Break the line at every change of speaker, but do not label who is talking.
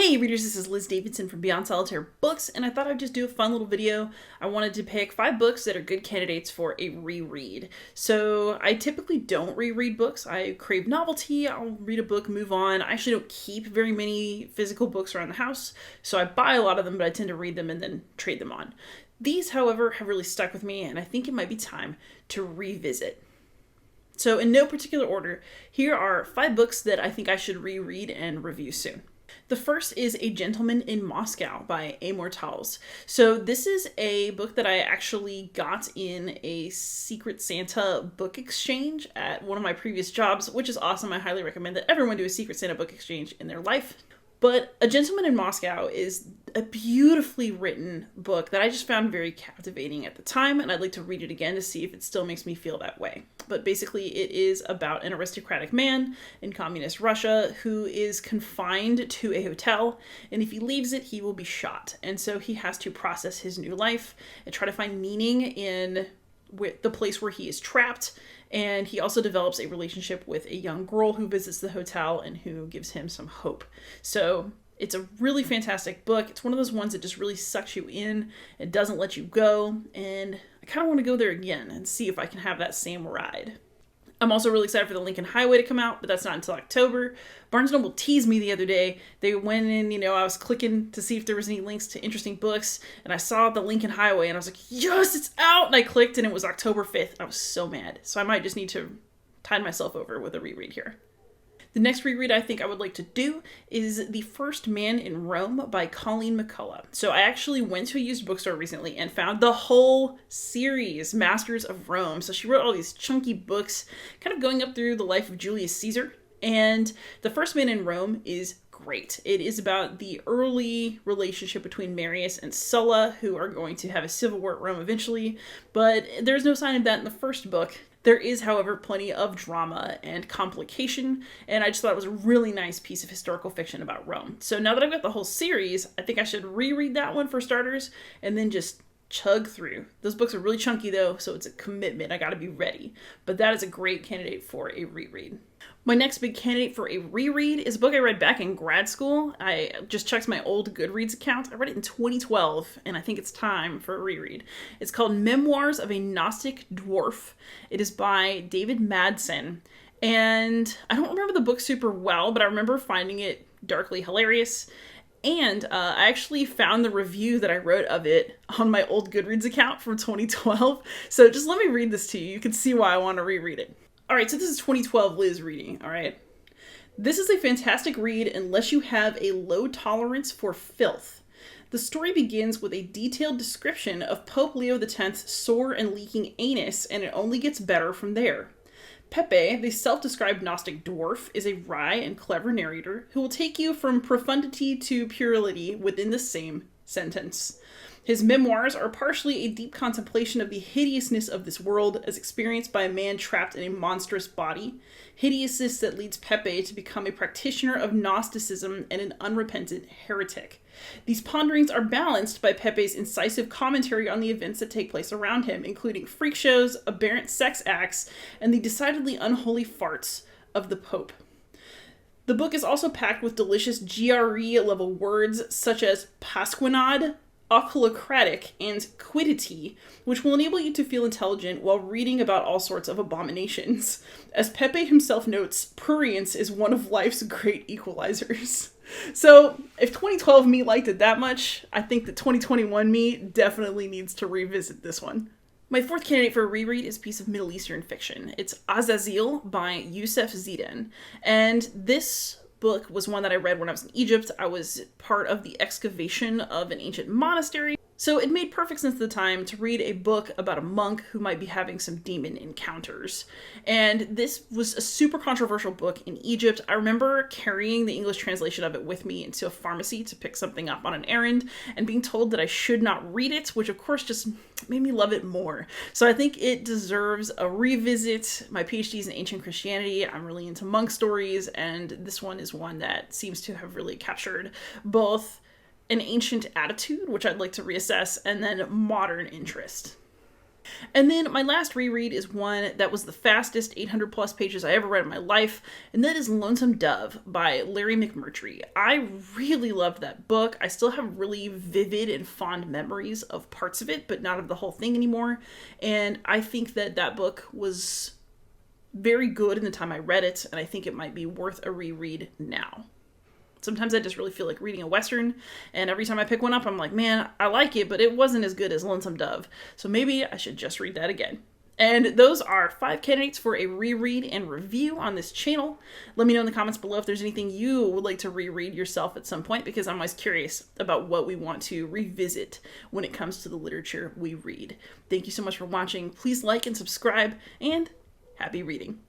Hey readers, this is Liz Davidson from Beyond Solitaire Books, and I thought I'd just do a fun little video. I wanted to pick 5 books that are good candidates for a reread. So I typically don't reread books. I crave novelty, I'll read a book, move on. I actually don't keep very many physical books around the house, so I buy a lot of them, but I tend to read them and then trade them on. These, however, have really stuck with me, and I think it might be time to revisit. So in no particular order, here are 5 books that I think I should reread and review soon. The first is A Gentleman in Moscow by Memoirs. So this is a book that I actually got in a Secret Santa book exchange at one of my previous jobs, which is awesome. I highly recommend that everyone do a Secret Santa book exchange in their life. But A Gentleman in Moscow is a beautifully written book that I just found very captivating at the time, and I'd like to read it again to see if it still makes me feel that way. But basically it is about an aristocratic man in communist Russia who is confined to a hotel, and if he leaves it, he will be shot. And so he has to process his new life and try to find meaning in the place where he is trapped. And he also develops a relationship with a young girl who visits the hotel and who gives him some hope. So it's a really fantastic book. It's one of those ones that just really sucks you in. It doesn't let you go. And I kind of want to go there again and see if I can have that same ride. I'm also really excited for The Lincoln Highway to come out, but that's not until October. Barnes & Noble teased me the other day. They went in, I was clicking to see if there was any links to interesting books, and I saw The Lincoln Highway, and I was like, yes, it's out! And I clicked, and it was October 5th. I was so mad. So I might just need to tide myself over with a reread here. The next reread I think I would like to do is The First Man in Rome by Colleen McCullough. So I actually went to a used bookstore recently and found the whole series, Masters of Rome. So she wrote all these chunky books, kind of going up through the life of Julius Caesar. And The First Man in Rome is great. It is about the early relationship between Marius and Sulla, who are going to have a civil war at Rome eventually. But there's no sign of that in the first book. There is, however, plenty of drama and complication, and I just thought it was a really nice piece of historical fiction about Rome. So now that I've got the whole series, I think I should reread that one for starters, and then just chug through. Those books are really chunky though, so it's a commitment. I gotta be ready. But that is a great candidate for a reread. My next big candidate for a reread is a book I read back in grad school. I just checked my old Goodreads account. I read it in 2012, and I think it's time for a reread. It's called Memoirs of a Gnostic Dwarf. It is by David Madsen, and I don't remember the book super well, but I remember finding it darkly hilarious. And I actually found the review that I wrote of it on my old Goodreads account from 2012. So just let me read this to you. You can see why I want to reread it. All right, so this is 2012 Liz reading, all right? This is a fantastic read unless you have a low tolerance for filth. The story begins with a detailed description of Pope Leo X's sore and leaking anus, and it only gets better from there. Pepe, the self-described Gnostic dwarf, is a wry and clever narrator who will take you from profundity to puerility within the same sentence. His memoirs are partially a deep contemplation of the hideousness of this world as experienced by a man trapped in a monstrous body, hideousness that leads Pepe to become a practitioner of Gnosticism and an unrepentant heretic. These ponderings are balanced by Pepe's incisive commentary on the events that take place around him, including freak shows, aberrant sex acts, and the decidedly unholy farts of the Pope. The book is also packed with delicious GRE-level words such as pasquinade, ochlocratic, and quiddity, which will enable you to feel intelligent while reading about all sorts of abominations. As Pepe himself notes, prurience is one of life's great equalizers. So, if 2012 me liked it that much, I think that 2021 me definitely needs to revisit this one. My fourth candidate for a reread is a piece of Middle Eastern fiction. It's Azazil by Youssef Ziden, and this book was one that I read when I was in Egypt. I was part of the excavation of an ancient monastery, so it made perfect sense at the time to read a book about a monk who might be having some demon encounters. And this was a super controversial book in Egypt. I remember carrying the English translation of it with me into a pharmacy to pick something up on an errand and being told that I should not read it, which of course just made me love it more. So I think it deserves a revisit. My PhD is in ancient Christianity. I'm really into monk stories, and this one is one that seems to have really captured both an ancient attitude, which I'd like to reassess, and then modern interest. And then my last reread is one that was the fastest 800 plus pages I ever read in my life, and that is Lonesome Dove by Larry McMurtry. I really loved that book. I still have really vivid and fond memories of parts of it, but not of the whole thing anymore. And I think that that book was very good in the time I read it, and I think it might be worth a reread now. Sometimes I just really feel like reading a Western, and every time I pick one up, I'm like, man, I like it, but it wasn't as good as Lonesome Dove. So maybe I should just read that again. And those are 5 candidates for a reread and review on this channel. Let me know in the comments below if there's anything you would like to reread yourself at some point, because I'm always curious about what we want to revisit when it comes to the literature we read. Thank you so much for watching. Please like and subscribe, and happy reading.